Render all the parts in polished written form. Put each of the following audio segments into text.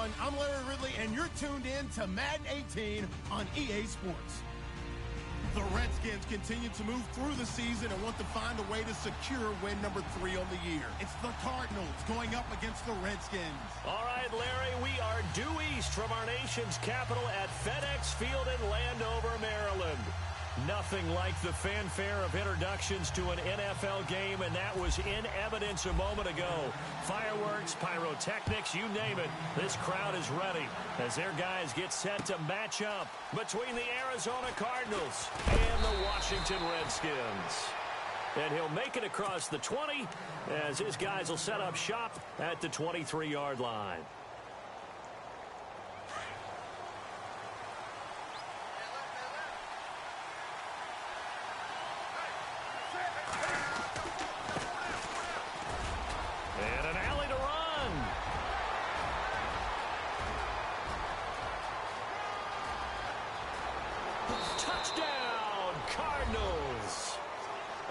everyone. I'm Larry Ridley, and you're tuned in to Madden 18 on EA Sports. The Redskins continue to move through the season and want to find a way to secure win number 3 on the year. It's the Cardinals going up against the Redskins. All right, Larry, we are due east from our nation's capital at FedEx Field in Landover, Maryland. Nothing like the fanfare of introductions to an NFL game, and that was in evidence a moment ago. Fireworks, pyrotechnics, you name it. This crowd is ready as their guys get set to match up between the Arizona Cardinals and the Washington Redskins. And he'll make it across the 20 as his guys will set up shop at the 23-yard line. And an alley to run. Touchdown, Cardinals.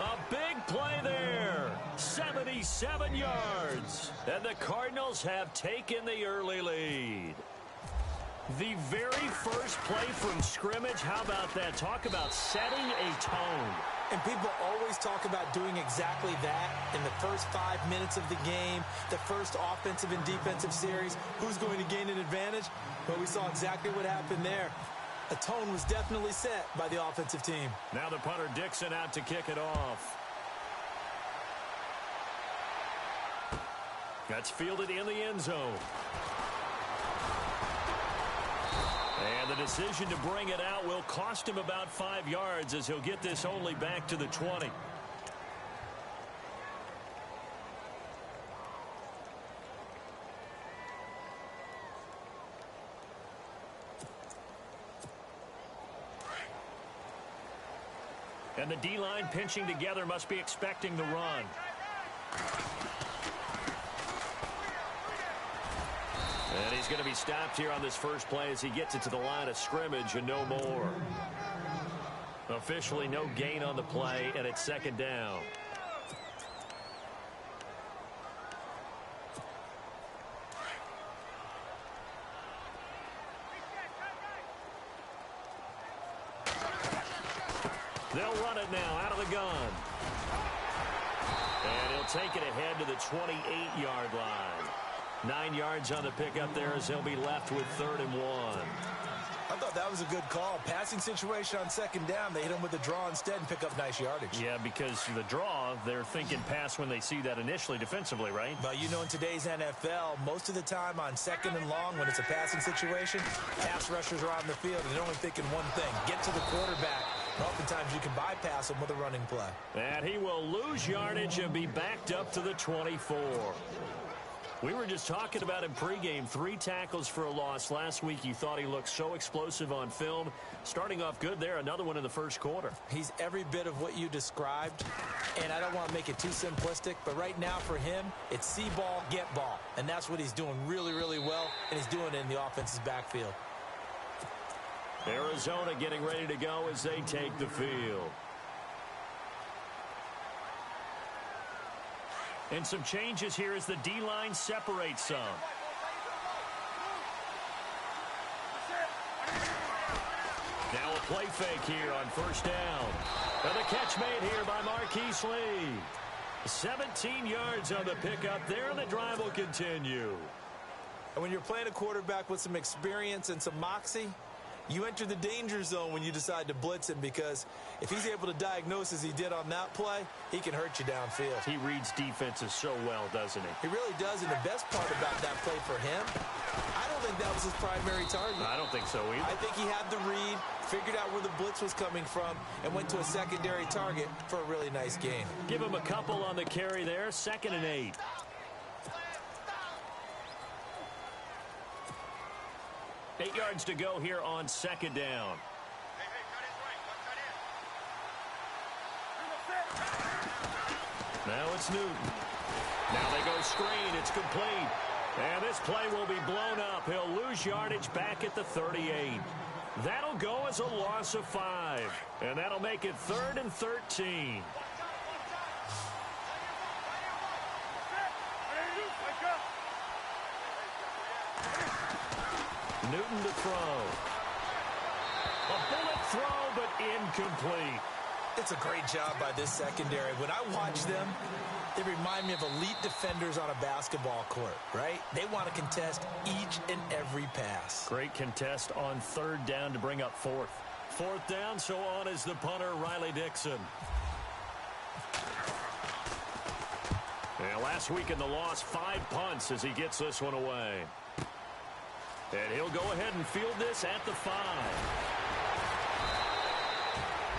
A big play there. 77 yards. And the Cardinals have taken the early lead. The very first play from scrimmage, how about that? Talk about setting a tone. And people always talk about doing exactly that in the first 5 minutes of the game, the first offensive and defensive series. Who's going to gain an advantage? Well, we saw exactly what happened there. A tone was definitely set by the offensive team. Now the punter Dixon out to kick it off. That's fielded in the end zone. And the decision to bring it out will cost him about 5 yards as he'll get this only back to the 20. And the D-line pinching together must be expecting the run. And he's going to be stopped here on this first play as he gets it to the line of scrimmage and no more. Officially no gain on the play, and it's second down. They'll run it now out of the gun. And he'll take it ahead to the 28-yard line. 9 yards on the pickup there as they'll be left with 3rd and 1. I thought that was a good call. Passing situation on second down. They hit him with the draw instead and pick up nice yardage. Yeah, because the draw, they're thinking pass when they see that initially defensively, right? But you know, in today's NFL, most of the time on second and long, when it's a passing situation, pass rushers are on the field, and they're only thinking one thing: get to the quarterback. Oftentimes you can bypass him with a running play. And he will lose yardage and be backed up to the 24. We were just talking about him pregame. 3 tackles for a loss. Last week you thought he looked so explosive on film. Starting off good there. Another one in the first quarter. He's every bit of what you described. And I don't want to make it too simplistic, but right now for him, it's see ball, get ball. And that's what he's doing really, really well. And he's doing it in the offense's backfield. Arizona getting ready to go as they take the field. And some changes here as the D-line separates some. Now a play fake here on first down. And the catch made here by Marquise Lee. 17 yards on the pickup there, and the drive will continue. And when you're playing a quarterback with some experience and some moxie, you enter the danger zone when you decide to blitz him, because if he's able to diagnose as he did on that play, he can hurt you downfield. He reads defenses so well, doesn't he? He really does, and the best part about that play for him, I don't think that was his primary target. I don't think so either. I think he had the read, figured out where the blitz was coming from, and went to a secondary target for a really nice gain. Give him a couple on the carry there, 2nd and 8. Eight yards to go here on second down. Now it's Newton. Now they go screen. It's complete. And this play will be blown up. He'll lose yardage back at the 38. That'll go as a loss of 5. And that'll make it 3rd and 13. Newton to throw. A bullet throw, but incomplete. It's a great job by this secondary. When I watch them, they remind me of elite defenders on a basketball court, right? They want to contest each and every pass. Great contest on third down to bring up fourth. Fourth down, so on is the punter, Riley Dixon. And last week in the loss, 5 punts as he gets this one away. And he'll go ahead and field this at the 5.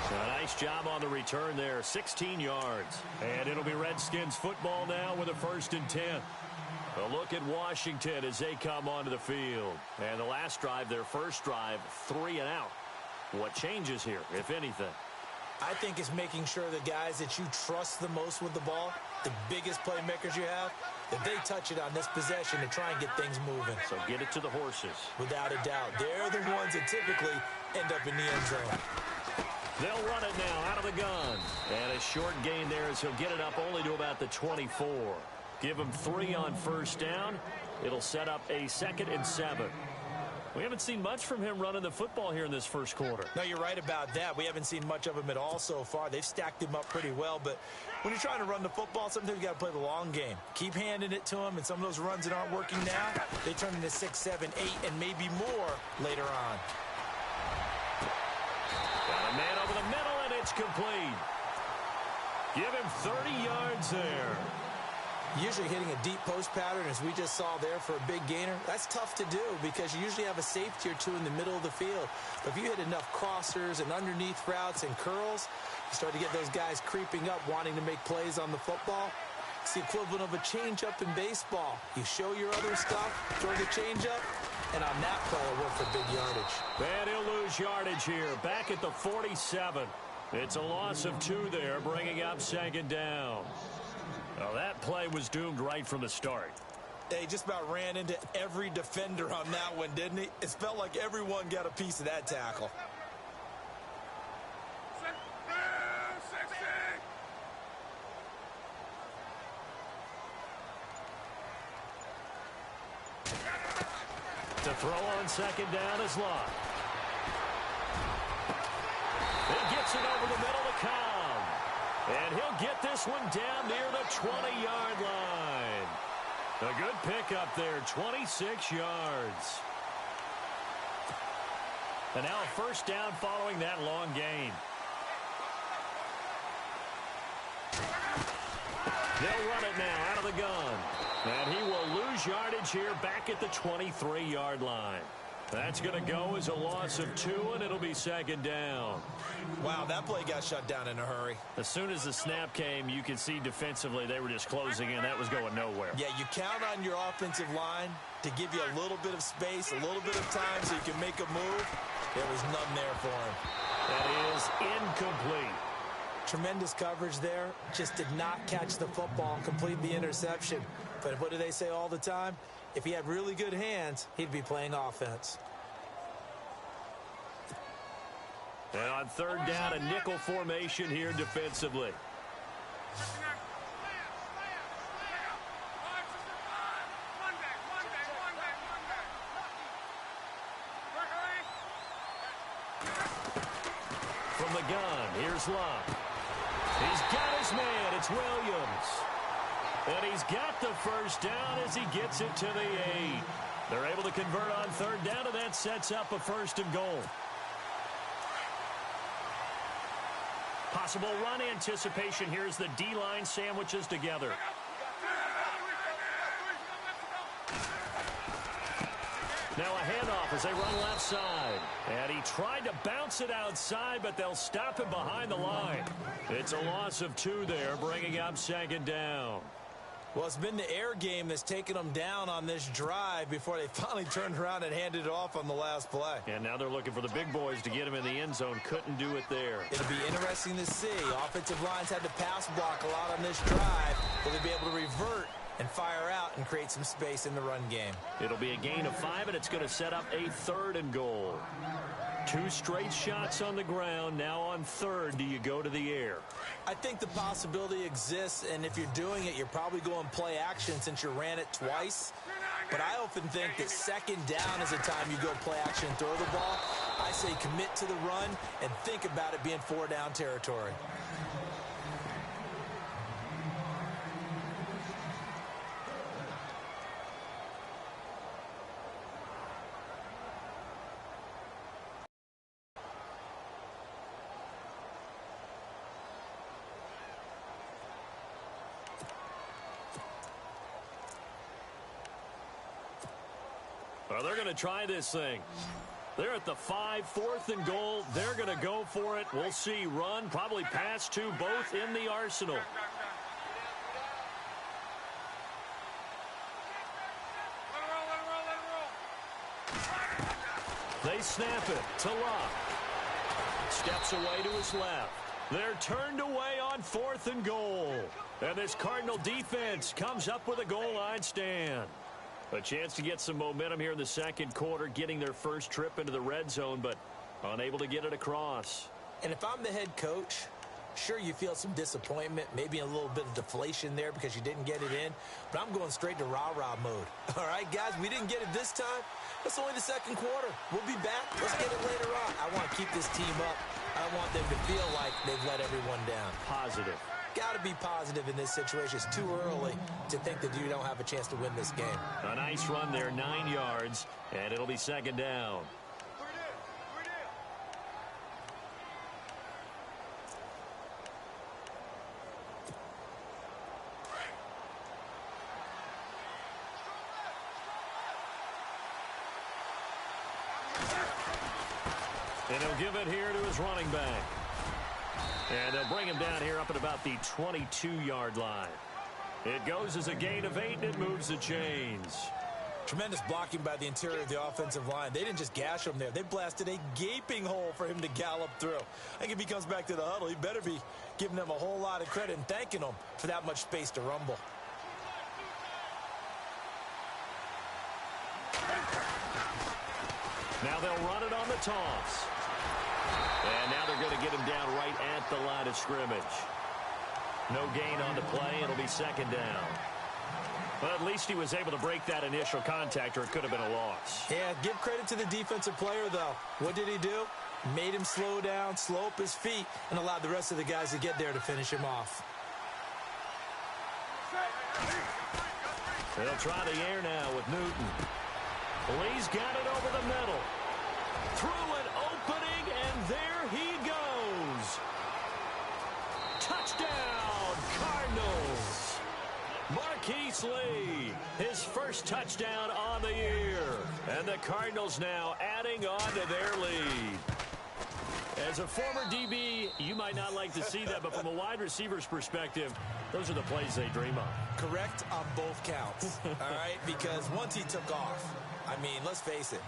So a nice job on the return there, 16 yards. And it'll be Redskins football now with a 1st and 10. A look at Washington as they come onto the field. And the last drive, their first drive, 3 and out. What changes here, if anything? I think it's making sure the guys that you trust the most with the ball, the biggest playmakers you have, that they touch it on this possession to try and get things moving. So get it to the horses. Without a doubt. They're the ones that typically end up in the end zone. They'll run it now out of the gun. And a short gain there as he'll get it up only to about the 24. Give him 3 on first down. It'll set up a 2nd and 7. We haven't seen much from him running the football here in this first quarter. No, you're right about that. We haven't seen much of him at all so far. They've stacked him up pretty well, but when you're trying to run the football, sometimes you got to play the long game. Keep handing it to him, and some of those runs that aren't working now, they turn into 6, 7, 8, and maybe more later on. Got a man over the middle, and it's complete. Give him 30 yards there. Usually hitting a deep post pattern, as we just saw there for a big gainer, that's tough to do because you usually have a safety or 2 in the middle of the field. But if you hit enough crossers and underneath routes and curls, you start to get those guys creeping up, wanting to make plays on the football. It's the equivalent of a changeup in baseball. You show your other stuff, throw the changeup, and on that play, it'll work for big yardage. And he'll lose yardage here, back at the 47. It's a loss of 2 there, bringing up 2nd down. Well, that play was doomed right from the start. He just about ran into every defender on that one, didn't he? It felt like everyone got a piece of that tackle. To throw on 2nd down is Locke. He gets it over the middle to Cobb. And he'll get this one down near the 20-yard line. A good pickup there, 26 yards. And now a 1st down following that long gain. They'll run it now out of the gun. And he will lose yardage here back at the 23-yard line. That's going to go as a loss of 2, and it'll be 2nd down. Wow, that play got shut down in a hurry. As soon as the snap came, you could see defensively they were just closing in. That was going nowhere. Yeah, you count on your offensive line to give you a little bit of space, a little bit of time so you can make a move. There was none there for him. That is incomplete. Tremendous coverage there. Just did not catch the football, complete the interception. But what do they say all the time? If he had really good hands, he'd be playing offense. And on 3rd down, a nickel formation here defensively. From the gun, here's Locke. He's got his man. It's Williams. And he's got the 1st down as he gets it to the 8. They're able to convert on 3rd down, and that sets up a 1st and goal. Possible run anticipation. Here's the D-line sandwiches together. Now a handoff as they run left side. And he tried to bounce it outside, but they'll stop him behind the line. It's a loss of 2 there, bringing up 2nd down. Well, it's been the air game that's taken them down on this drive before they finally turned around and handed it off on the last play. And now they're looking for the big boys to get him in the end zone. Couldn't do it there. It'll be interesting to see. Offensive lines had to pass block a lot on this drive. Will they be able to revert and fire out and create some space in the run game? It'll be a gain of 5, and it's going to set up a 3rd and goal. 2 straight shots on the ground. Now on 3rd, do you go to the air? I think the possibility exists, and if you're doing it, you're probably going play action since you ran it twice. but I often think that second down is the time you go play action and throw the ball. I say commit to the run and think about it being 4-down territory. Well, they're going to try this thing. They're at the 5, 4th and goal. They're going to go for it. We'll see. Run, probably pass to both in the arsenal. They snap it to Locke. Steps away to his left. They're turned away on 4th and goal. And this Cardinal defense comes up with a goal line stand. A chance to get some momentum here in the second quarter, getting their first trip into the red zone, but unable to get it across. And if I'm the head coach, sure, you feel some disappointment, maybe a little bit of deflation there because you didn't get it in, but I'm going straight to rah-rah mode. All right, guys, we didn't get it this time. It's only the second quarter. We'll be back. Let's get it later on. I want to keep this team up. I want them to feel like they've let everyone down. Positive. Got to be positive in this situation. It's too early to think that you don't have a chance to win this game. A nice run there, 9 yards, and it'll be second down. And he'll give it here to his running back. And they'll bring him down here up at about the 22-yard line. It goes as a gain of 8, and it moves the chains. Tremendous blocking by the interior of the offensive line. They didn't just gash him there. They blasted a gaping hole for him to gallop through. I think if he comes back to the huddle, he better be giving them a whole lot of credit and thanking them for that much space to rumble. Now they'll run it on the toss. And now they're going to get him down right at the line of scrimmage. No gain on the play. It'll be second down. But at least he was able to break that initial contact, or it could have been a loss. Yeah, give credit to the defensive player, though. What did he do? Made him slow down, slow up his feet, and allowed the rest of the guys to get there to finish him off. They'll try the air now with Newton. Lee's got it over the middle. Through an opening, and there he goes. Touchdown, Cardinals. Marquise Lee, his first touchdown on the year. And the Cardinals now adding on to their lead. As a former DB, you might not like to see that, but from a wide receiver's perspective, those are the plays they dream of. Correct on both counts, all right? Because once he took off, I mean, let's face it,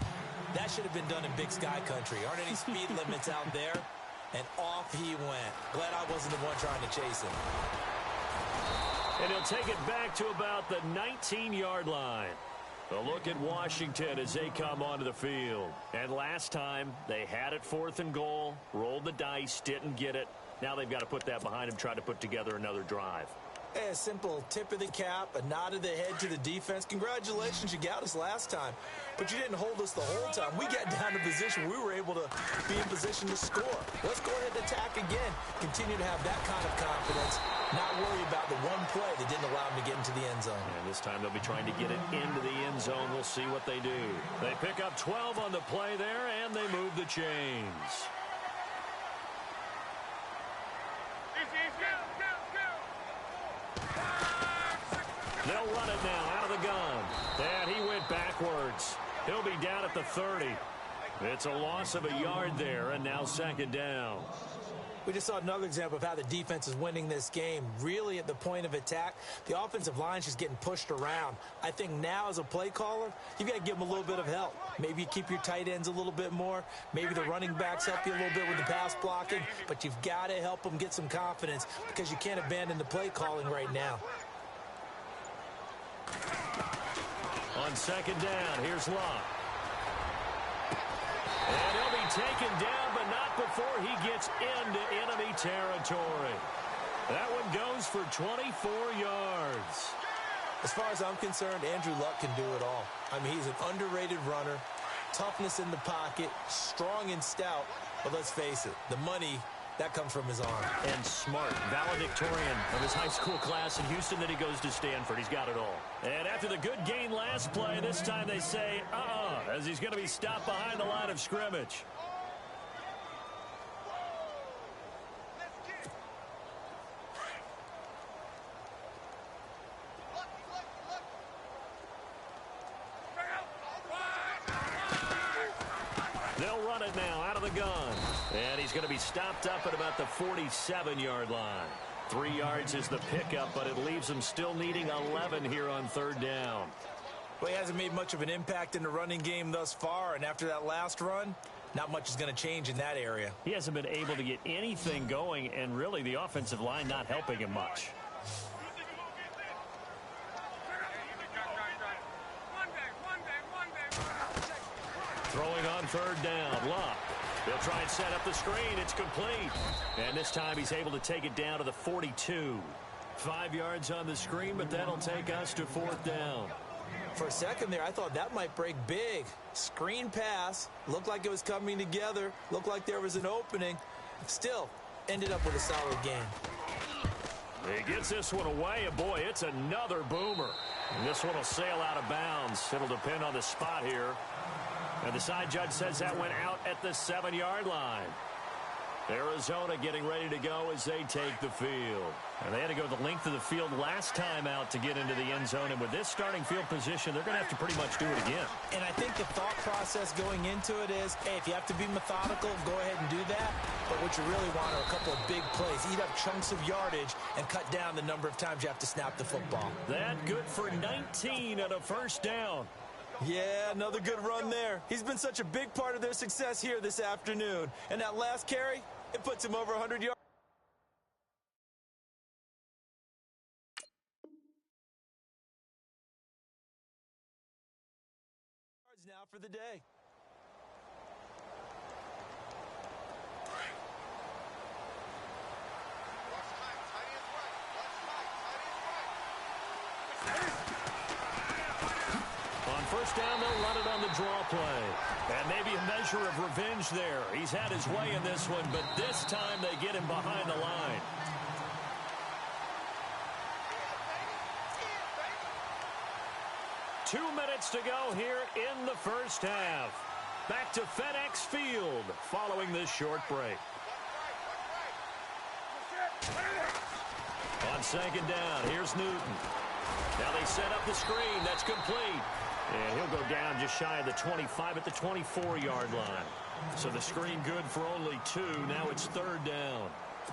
that should have been done in Big Sky country. Aren't any speed limits out there? And off he went. Glad I wasn't the one trying to chase him. And he'll take it back to about the 19-yard line. A look at Washington as they come onto the field. And last time, they had it 4th and goal, rolled the dice, didn't get it. Now they've got to put that behind them, try to put together another drive. Hey, a simple tip of the cap, a nod of the head to the defense. Congratulations, you got us last time. But you didn't hold us the whole time. We got down to position. We were able to be in position to score. Let's go ahead and attack again. Continue to have that kind of confidence. Not worry about the one play that didn't allow them to get into the end zone. And this time they'll be trying to get it into the end zone. We'll see what they do. They pick up 12 on the play there, and they move the chains. They'll run it now out of the gun. And he went backwards. He'll be down at the 30. It's a loss of a yard there, and now second down. We just saw another example of how the defense is winning this game. Really at the point of attack, the offensive line is just getting pushed around. I think now as a play caller, you've got to give them a little bit of help. Maybe you keep your tight ends a little bit more. Maybe the running backs help you a little bit with the pass blocking. But you've got to help them get some confidence because you can't abandon the play calling right now. On second down, here's Locke. And he'll be taken down, but not before he gets into enemy territory. That one goes for 24 yards. As far as I'm concerned, Andrew Luck can do it all. I mean, he's an underrated runner, toughness in the pocket, strong and stout. But let's face it, the money, that comes from his arm. And smart, valedictorian of his high school class in Houston. Then he goes to Stanford. He's got it all. And after the good gain last play, this time they say, as he's going to be stopped behind the line of scrimmage. They'll run it now out of the gun. And he's going to be stopped up at about the 47-yard line. 3 yards is the pickup, but it leaves him still needing 11 here on third down. Well, he hasn't made much of an impact in the running game thus far, and after that last run, not much is going to change in that area. He hasn't been able to get anything going, and really the offensive line not helping him much. Throwing on third down, Luck. They'll try and set up the screen. It's complete. And this time he's able to take it down to the 42. 5 yards on the screen, but that'll take us to fourth down. For a second there, I thought that might break big. Screen pass. Looked like it was coming together. Looked like there was an opening. Still, ended up with a solid game. He gets this one away, and boy, it's another boomer. And this one will sail out of bounds. It'll depend on the spot here. And the side judge says that went out at the 7-yard line. Arizona getting ready to go as they take the field. And they had to go the length of the field last time out to get into the end zone. And with this starting field position, they're going to have to pretty much do it again. And I think the thought process going into it is, hey, if you have to be methodical, go ahead and do that. But what you really want are a couple of big plays. Eat up chunks of yardage and cut down the number of times you have to snap the football. That good for 19 and a first down. Yeah, another good run there. He's been such a big part of their success here this afternoon. And that last carry, it puts him over 100 yards. Now for the day. On first down, they'll run it on the draw play. And maybe a measure of revenge there. He's had his way in this one, but this time they get him behind the line. Two minutes to go here in the first half. Back to FedEx Field following this short break. On second down, here's Newton. Now they set up the screen. That's complete. And he'll go down just shy of the 25 at the 24-yard line. So the screen good for only 2. Now it's third down.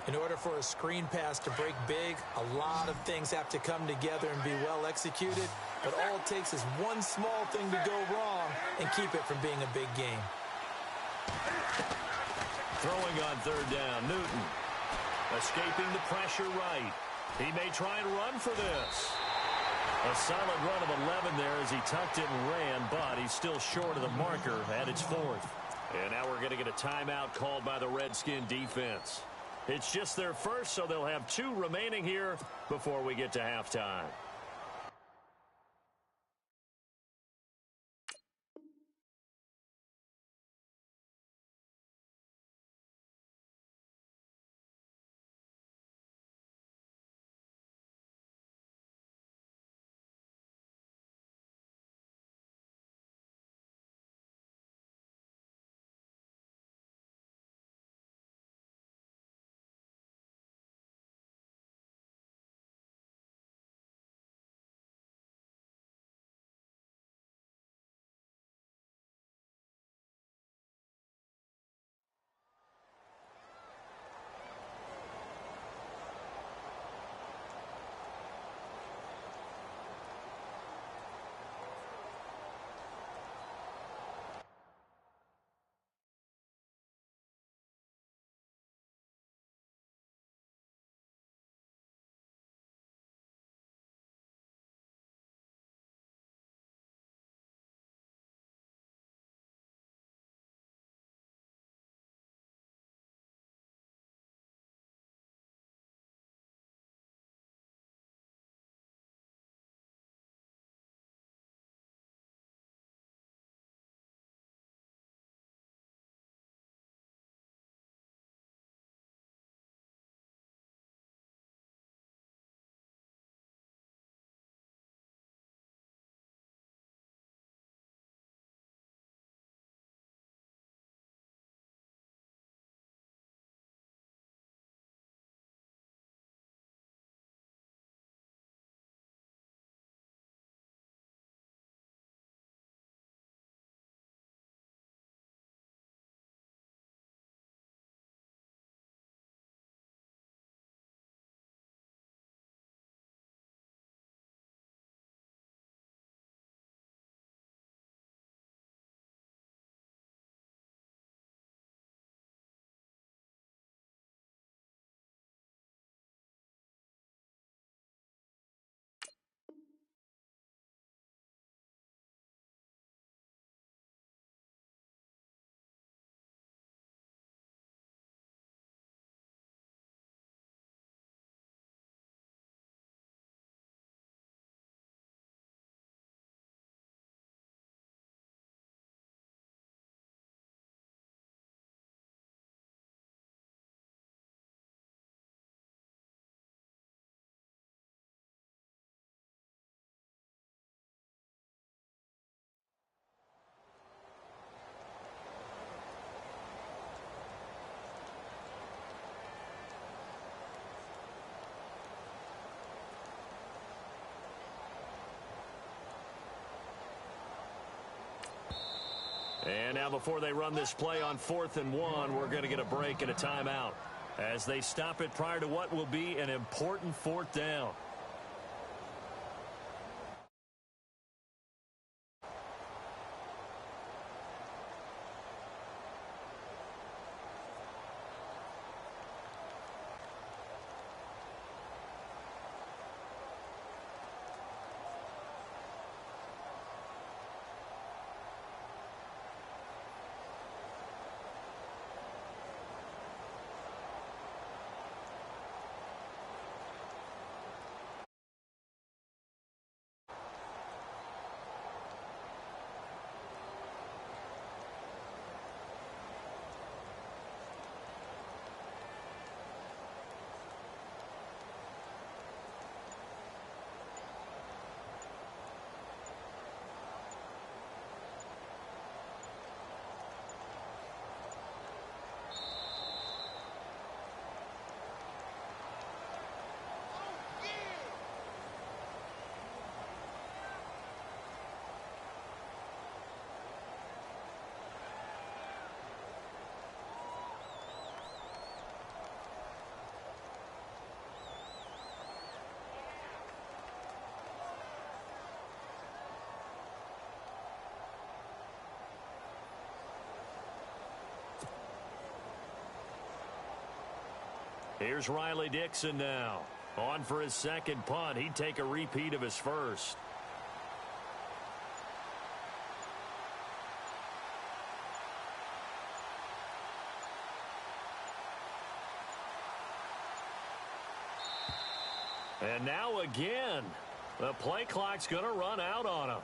In order for a screen pass to break big, a lot of things have to come together and be well executed. But all it takes is one small thing to go wrong and keep it from being a big game. Throwing on third down, Newton. Escaping the pressure right. He may try and run for this. A solid run of 11 there as he tucked it and ran, but he's still short of the marker at its fourth. And now we're going to get a timeout called by the Redskin defense. It's just their first, so they'll have 2 remaining here before we get to halftime. And now before they run this play on 4th and 1, we're going to get a break and a timeout as they stop it prior to what will be an important 4th down. Here's Riley Dixon now. On for his second punt. He'd take a repeat of his first. And now again, the play clock's going to run out on him.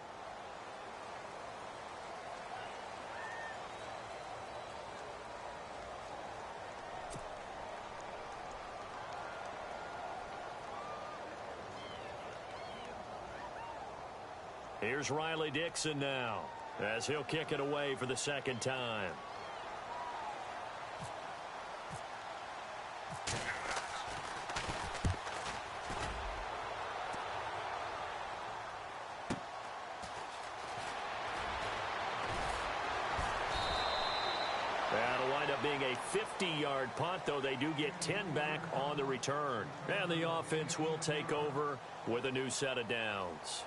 Here's Riley Dixon now as he'll kick it away for the second time. That'll wind up being a 50-yard punt, though they do get 10 back on the return. And the offense will take over with a new set of downs.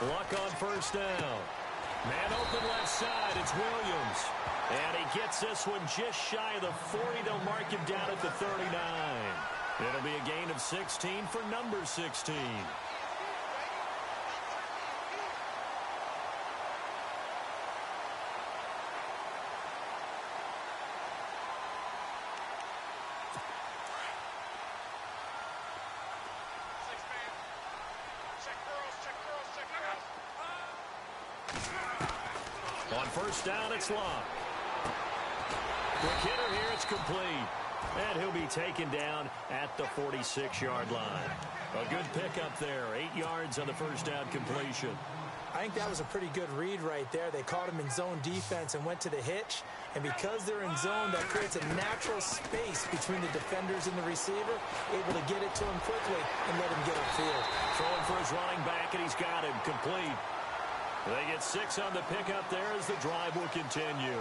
Luck on first down. Man open left side. It's Williams. And he gets this one just shy of the 40. They'll mark him down at the 39. It'll be a gain of 16 for number 16. On first down, it's Locke. Quick hitter here, it's complete. And he'll be taken down at the 46-yard line. A good pickup there, 8 yards on the first down completion. I think that was a pretty good read right there. They caught him in zone defense and went to the hitch. And because they're in zone, that creates a natural space between the defenders and the receiver, able to get it to him quickly and let him get upfield. Throwing for his running back, and he's got him complete. They get 6 on the pickup there as the drive will continue.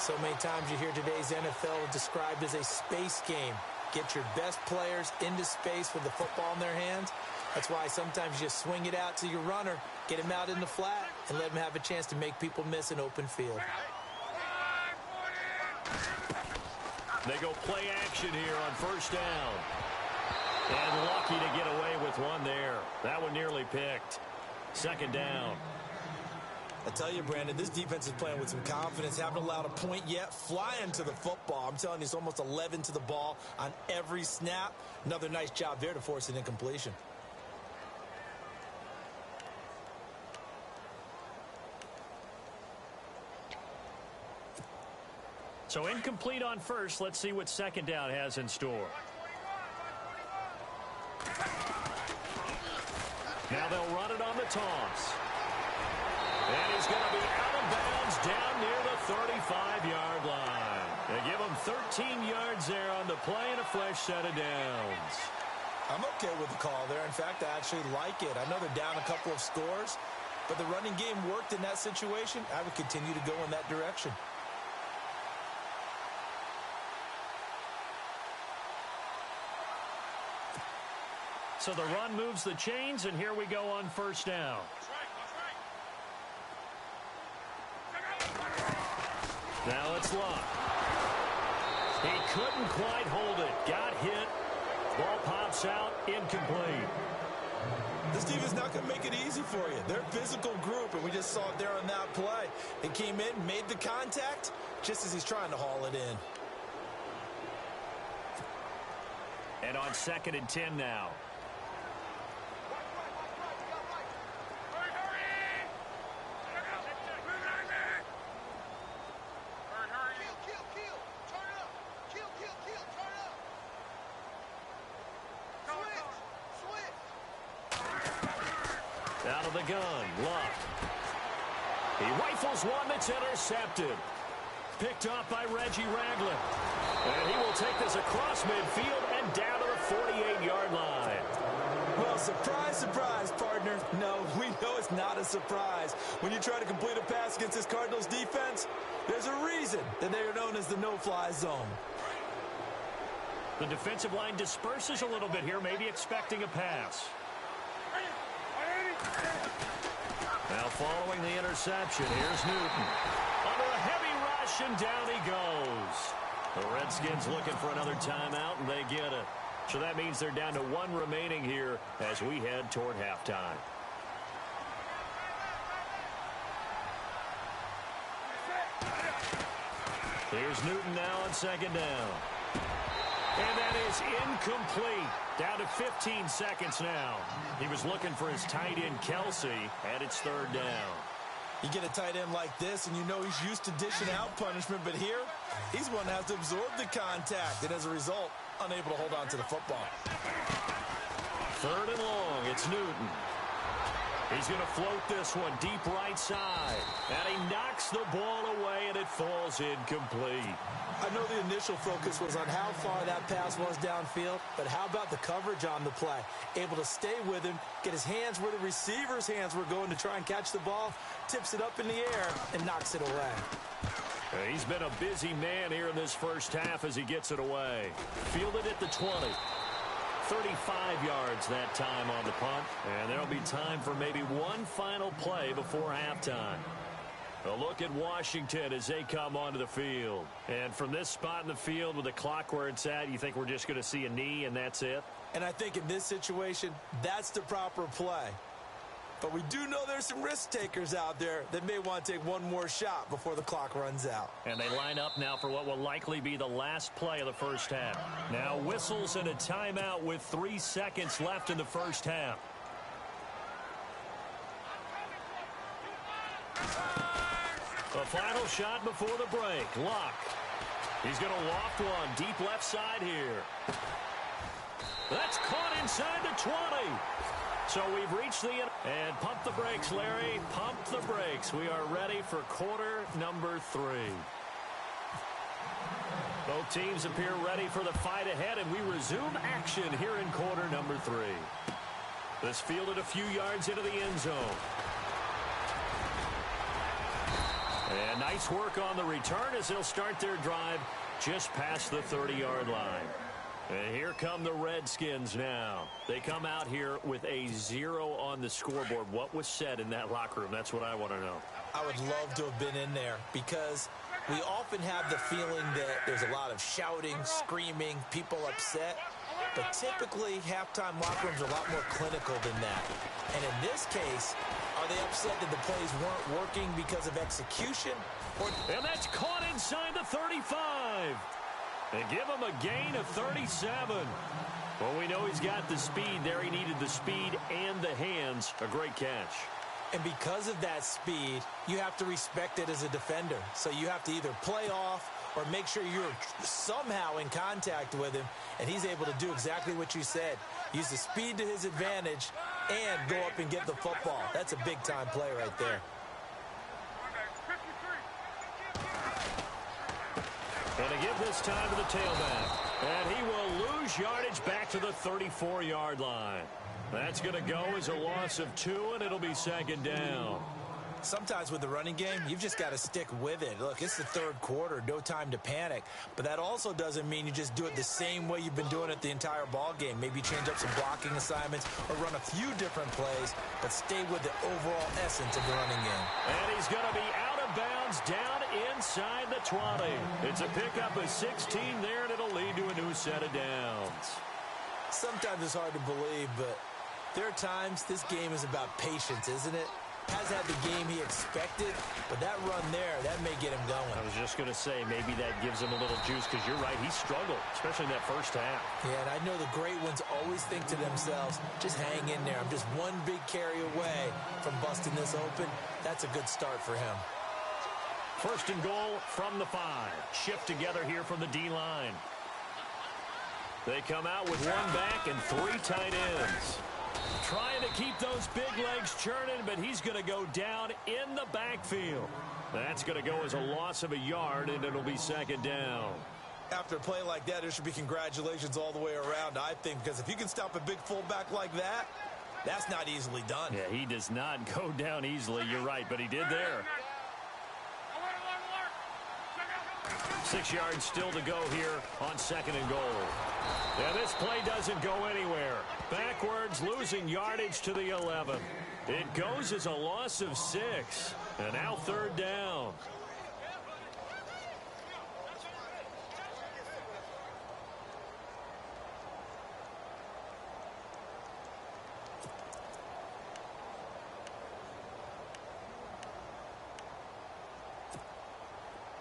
So many times you hear today's NFL described as a space game. Get your best players into space with the football in their hands. That's why sometimes you swing it out to your runner, get him out in the flat, and let him have a chance to make people miss an open field. They go play action here on first down. And lucky to get away with one there. That one nearly picked. Second down. I tell you, Brandon, this defense is playing with some confidence. Haven't allowed a point yet. Flying to the football. I'm telling you, it's almost 11 to the ball on every snap. Another nice job there to force an incompletion. So incomplete on first. Let's see what second down has in store. Now they'll run it on the toss. And he's going to be out of bounds down near the 35-yard line. They give him 13 yards there on the play and a fresh set of downs. I'm okay with the call there. In fact, I actually like it. I know they're down a couple of scores, but the running game worked in that situation. I would continue to go in that direction. So the run moves the chains, and here we go on first down. Now it's Luck. He couldn't quite hold it. Got hit. Ball pops out. Incomplete. This team is not going to make it easy for you. They're a physical group, and we just saw it there on that play. It came in, made the contact, just as he's trying to haul it in. And on 2nd and 10 now. Out of the gun, Luck. He rifles one that's intercepted. Picked off by Reggie Ragland. And he will take this across midfield and down to the 48-yard line. Well, surprise, surprise, partner. No, we know it's not a surprise. When you try to complete a pass against this Cardinals defense, there's a reason that they are known as the no-fly zone. The defensive line disperses a little bit here, maybe expecting a pass. Now following the interception, here's Newton. Under a heavy rush, and down he goes. The Redskins looking for another timeout, and they get it. So that means they're down to one remaining here as we head toward halftime. Here's Newton now on 2nd down. And that is incomplete. Down to 15 seconds now. He was looking for his tight end, Kelsey, and it's 3rd down. You get a tight end like this, and you know he's used to dishing out punishment, but here, he's one that has to absorb the contact, and as a result, unable to hold on to the football. 3rd and long, it's Newton. He's going to float this one deep right side. And he knocks the ball away, and it falls incomplete. I know the initial focus was on how far that pass was downfield, but how about the coverage on the play? Able to stay with him, get his hands where the receiver's hands were going to try and catch the ball, tips it up in the air, and knocks it away. He's been a busy man here in this first half as he gets it away. Fielded at the 20. 35 yards that time on the punt, and there'll be time for maybe one final play before halftime. A look at Washington as they come onto the field. And from this spot in the field with the clock where it's at, you think we're just going to see a knee and that's it? And I think in this situation, that's the proper play. But we do know there's some risk takers out there that may want to take one more shot before the clock runs out. And they line up now for what will likely be the last play of the first half. Now whistles and a timeout with 3 seconds left in the first half. The final shot before the break. Luck. He's going to loft one deep left side here. That's caught inside the 20. So we've reached the end. And pump the brakes, Larry. Pump the brakes. We are ready for quarter number 3. Both teams appear ready for the fight ahead, and we resume action here in quarter number 3. This fielded a few yards into the end zone. And nice work on the return as they'll start their drive just past the 30-yard line. And here come the Redskins now. They come out here with a 0 on the scoreboard. What was said in that locker room? That's what I want to know. I would love to have been in there because we often have the feeling that there's a lot of shouting, screaming, people upset. But typically, halftime locker rooms are a lot more clinical than that. And in this case, are they upset that the plays weren't working because of execution? And that's caught inside the 35. They give him a gain of 37. Well, we know he's got the speed there. He needed the speed and the hands. A great catch. And because of that speed, you have to respect it as a defender. So you have to either play off or make sure you're somehow in contact with him, and he's able to do exactly what you said. Use the speed to his advantage and go up and get the football. That's a big-time play right there. And to give this time to the tailback. And he will lose yardage back to the 34-yard line. That's going to go as a loss of 2, and it'll be second down. Sometimes with the running game, you've just got to stick with it. Look, it's the third quarter, no time to panic. But that also doesn't mean you just do it the same way you've been doing it the entire ball game. Maybe change up some blocking assignments or run a few different plays, but stay with the overall essence of the running game. And he's going to be out of bounds down inside the 20. It's a pickup of 16 there, and it'll lead to a new set of downs. Sometimes it's hard to believe, but there are times this game is about patience, isn't it? Has had the game he expected, but that run there, that may get him going. I was just going to say, maybe that gives him a little juice, because you're right, he struggled, especially in that first half. Yeah, and I know the great ones always think to themselves, just hang in there. I'm just one big carry away from busting this open. That's a good start for him. First and goal from the 5. Shift together here from the D-line. They come out with 1 back and 3 tight ends. Trying to keep those big legs churning, but he's going to go down in the backfield. That's going to go as a loss of a yard, and it'll be second down. After a play like that, there should be congratulations all the way around, I think, because if you can stop a big fullback like that, that's not easily done. Yeah, he does not go down easily, you're right, but he did there. 6 yards still to go here on second and goal. Yeah, this play doesn't go anywhere. Backwards, losing yardage to the 11. It goes as a loss of 6. And now third down.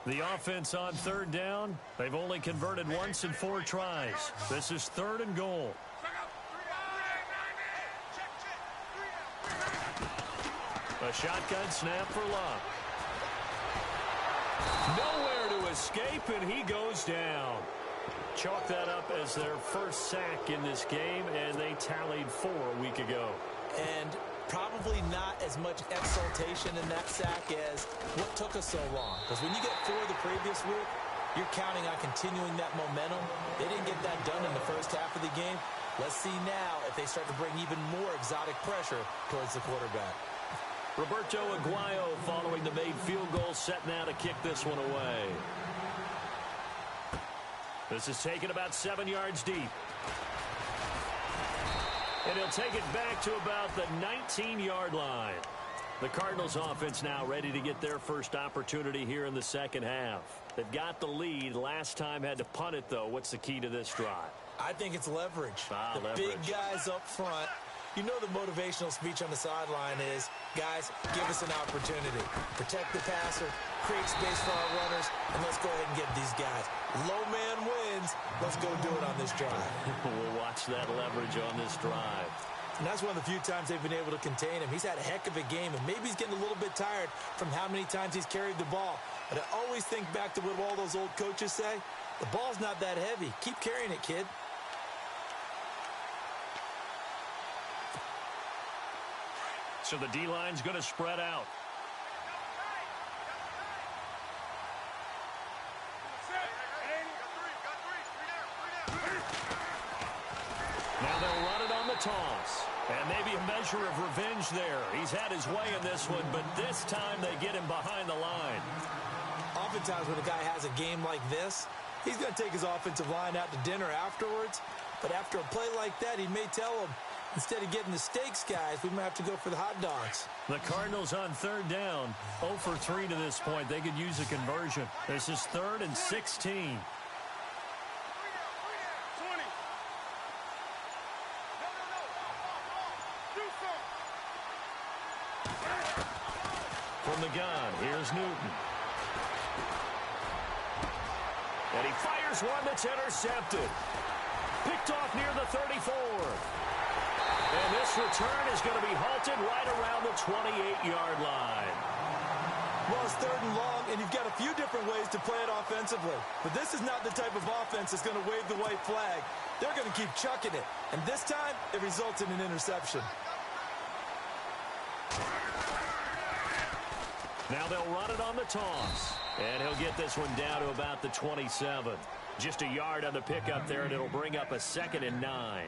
The offense on third down, they've only converted once in 4 tries. This is third and goal. A shotgun snap for Luck. Nowhere to escape, and he goes down. Chalk that up as their first sack in this game, and they tallied 4 a week ago. And probably not as much exultation in that sack as what took us so long. Because when you get 4 the previous week, you're counting on continuing that momentum. They didn't get that done in the first half of the game. Let's see now if they start to bring even more exotic pressure towards the quarterback. Roberto Aguayo following the made field goal, set now to kick this one away. This is taken about 7 yards deep. And he'll take it back to about the 19-yard line. The Cardinals offense now ready to get their first opportunity here in the second half. They've got the lead. Last time had to punt it, though. What's the key to this drive? I think it's leverage. Leverage. Big guys up front. You know the motivational speech on the sideline is, guys, give us an opportunity. Protect the passer, create space for our runners, and let's go ahead and get these guys. Low man wins. Let's go do it on this drive. We'll watch that leverage on this drive. And that's one of the few times they've been able to contain him. He's had a heck of a game, and maybe he's getting a little bit tired from how many times he's carried the ball. But I always think back to what all those old coaches say. The ball's not that heavy. Keep carrying it, kid. So the D-line's going to spread out. Now they'll run it on the toss. And maybe a measure of revenge there. He's had his way in this one, but this time they get him behind the line. Oftentimes when a guy has a game like this, he's going to take his offensive line out to dinner afterwards. But after a play like that, he may tell them, instead of getting the steaks, guys, we might have to go for the hot dogs. The Cardinals on third down, 0 for 3 to this point. They could use a conversion. This is 3rd and 16. From the gun, here's Newton. And he fires one that's intercepted. Picked off near the 34. And this return is going to be halted right around the 28-yard line. Well, it's 3rd and long, and you've got a few different ways to play it offensively. But this is not the type of offense that's going to wave the white flag. They're going to keep chucking it. And this time, it results in an interception. Now they'll run it on the toss. And he'll get this one down to about the 27. Just a yard on the pickup there, and it'll bring up a 2nd and 9.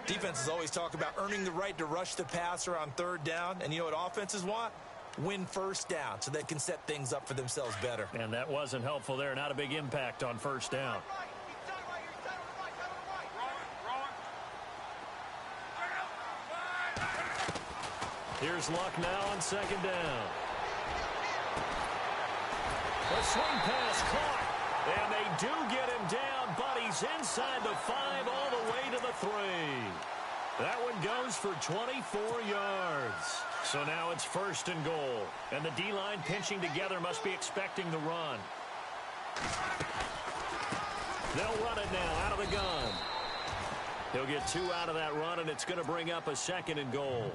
Defenses always talk about earning the right to rush the passer on 3rd down. And you know what offenses want? Win 1st down so they can set things up for themselves better. And that wasn't helpful there. Not a big impact on 1st down. Here's Luck now on 2nd down. A swing pass caught. And they do get him down, but he's inside the 5 all the way to the 3. That one goes for 24 yards. So now it's 1st and goal. And the D-line pinching together must be expecting the run. They'll run it now out of the gun. He'll get 2 out of that run, and it's going to bring up a 2nd and goal.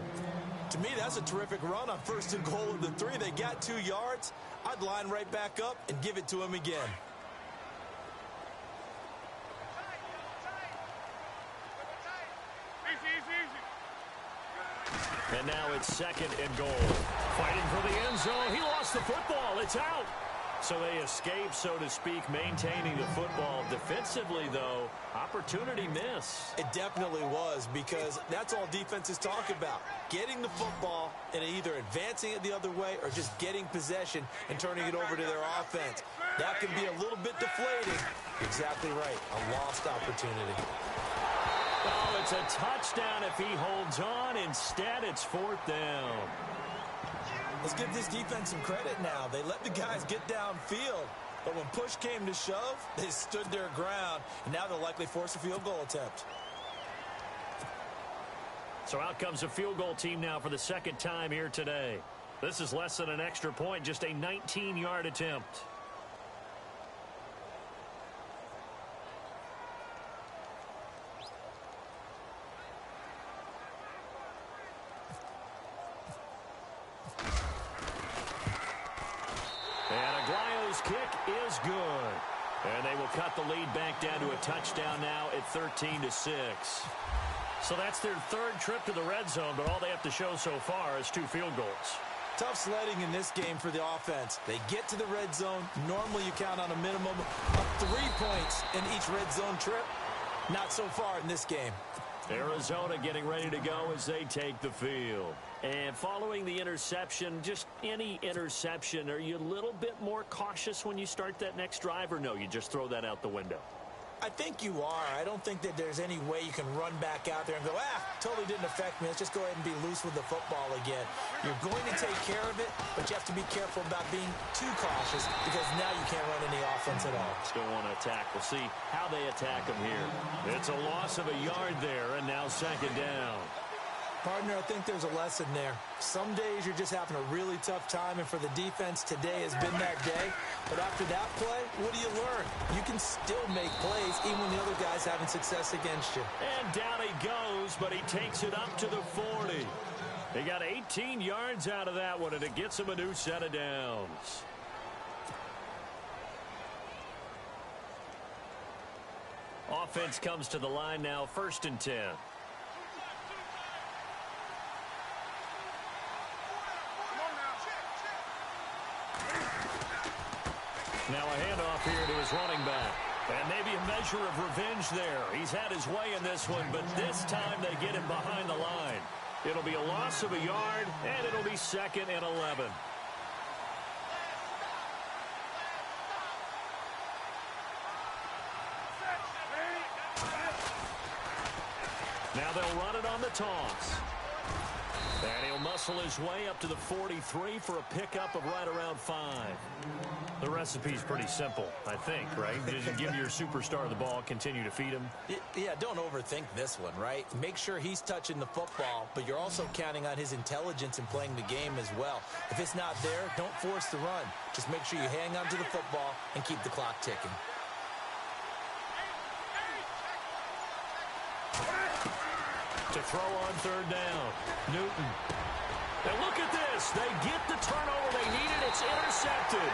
To me, that's a terrific run on 1st and goal of the 3. They got 2 yards. I'd line right back up and give it to him again. And now it's 2nd and goal. Fighting for the end zone. He lost the football. It's out. So they escape, so to speak, maintaining the football. Defensively, though, opportunity miss. It definitely was, because that's all defenses talk about. Getting the football and either advancing it the other way or just getting possession and turning it over to their offense. That can be a little bit deflating. Exactly right. A lost opportunity. Oh, it's a touchdown if he holds on. Instead, it's 4th down. Let's give this defense some credit now. They let the guys get downfield. But when push came to shove, they stood their ground. And now they'll likely force a field goal attempt. So out comes a field goal team now for the 2nd time here today. This is less than an extra point, just a 19-yard attempt. Kick is good. And they will cut the lead back down to a touchdown now at 13-6. So that's their 3rd trip to the red zone, but all they have to show so far is 2 field goals. Tough sledding in this game for the offense. They get to the red zone. Normally you count on a minimum of 3 points in each red zone trip. Not so far in this game. Arizona getting ready to go as they take the field. And following the interception, just any interception, are you a little bit more cautious when you start that next drive, or no, you just throw that out the window? I think you are. I don't think that there's any way you can run back out there and go, totally didn't affect me. Let's just go ahead and be loose with the football again. You're going to take care of it, but you have to be careful about being too cautious, because now you can't run any offense at all. Still want to attack. We'll see how they attack them here. It's a loss of a yard there, and now 2nd down. Partner, I think there's a lesson there. Some days you're just having a really tough time, and for the defense, today has been that day. But after that play, what do you learn? You can still make plays even when the other guy's having success against you. And down he goes, but he takes it up to the 40. He got 18 yards out of that one, and it gets him a new set of downs. Offense comes to the line now, 1st and 10. Now a handoff here to his running back. And maybe a measure of revenge there. He's had his way in this one, but this time they get him behind the line. It'll be a loss of a yard, and it'll be 2nd and 11. Now they'll run it on the toss. And he'll muscle his way up to the 43 for a pickup of right around 5. The recipe's pretty simple, I think, right? Just give your superstar the ball, continue to feed him. Yeah, don't overthink this one, right? Make sure he's touching the football, but you're also counting on his intelligence in playing the game as well. If it's not there, don't force the run. Just make sure you hang on to the football and keep the clock ticking. To throw on 3rd down, Newton. And look at this. They get the turnover they needed. It's intercepted.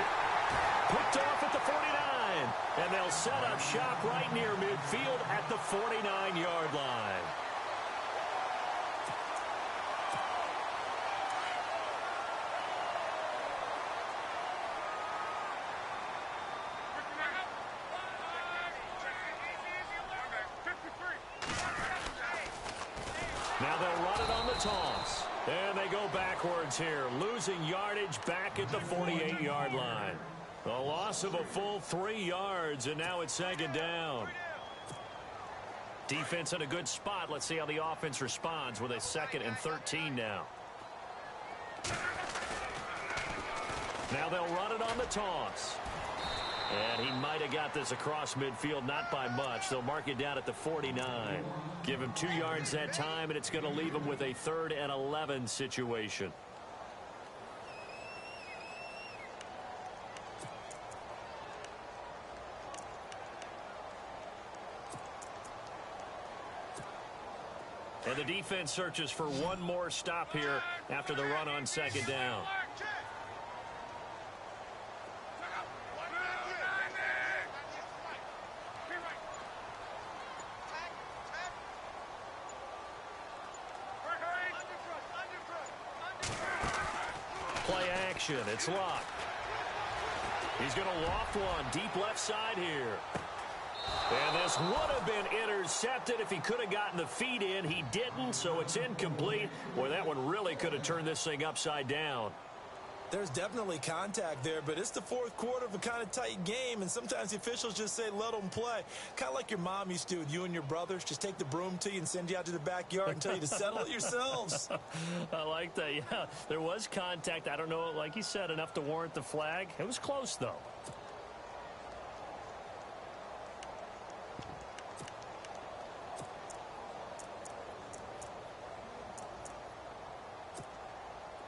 Picked off at the 49. And they'll set up shop right near midfield at the 49-yard line. Now they'll run it on the toss. And they go backwards here, losing yardage back at the 48-yard line. A loss of a full 3 yards, and now it's second down. Defense in a good spot. Let's see how the offense responds with a 2nd and 13 now. Now they'll run it on the toss. And he might have got this across midfield, not by much. They'll mark it down at the 49. Give him 2 yards that time, and it's going to leave him with a 3rd and 11 situation. And the defense searches for one more stop here after the run on second down. Play action. It's locked. He's going to loft one deep left side here. And this would have been intercepted if he could have gotten the feet in. He didn't, so it's incomplete. Boy, that one really could have turned this thing upside down. There's definitely contact there, but it's the 4th quarter of a kind of tight game, and sometimes the officials just say, let them play. Kind of like your mom used to do with you and your brothers. Just take the broom to you and send you out to the backyard and tell you to settle it yourselves. I like that, yeah. There was contact. I don't know, like you said, enough to warrant the flag. It was close, though.